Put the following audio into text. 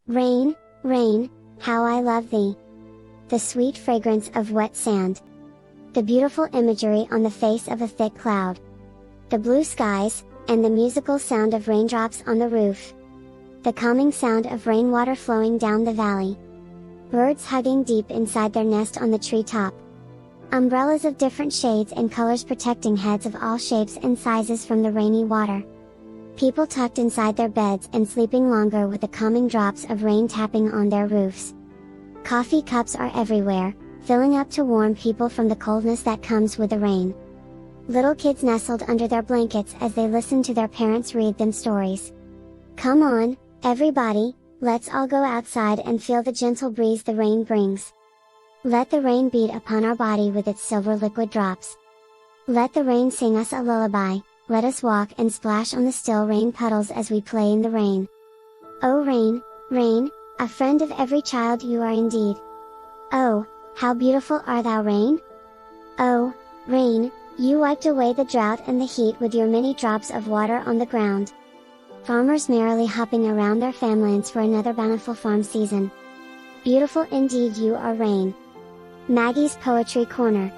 Rain, rain, how I love thee. The sweet fragrance of wet sand. The beautiful imagery on the face of a thick cloud. The blue skies, and the musical sound of raindrops on the roof. The calming sound of rainwater flowing down the valley. Birds hugging deep inside their nest on the treetop. Umbrellas of different shades and colors protecting heads of all shapes and sizes from the rainy water. People tucked inside their beds and sleeping longer with the calming drops of rain tapping on their roofs. Coffee cups are everywhere, filling up to warm people from the coldness that comes with the rain. Little kids nestled under their blankets as they listen to their parents read them stories. Come on, everybody, let's all go outside and feel the gentle breeze the rain brings. Let the rain beat upon our body with its silver liquid drops. Let the rain sing us a lullaby. Let us walk and splash on the still rain puddles as we play in the rain. Oh rain, rain, a friend of every child you are indeed. Oh, how beautiful are thou, rain? Oh, rain, you wiped away the drought and the heat with your many drops of water on the ground. Farmers merrily hopping around their farmlands for another bountiful farm season. Beautiful indeed you are, rain. Maggie's Poetry Corner.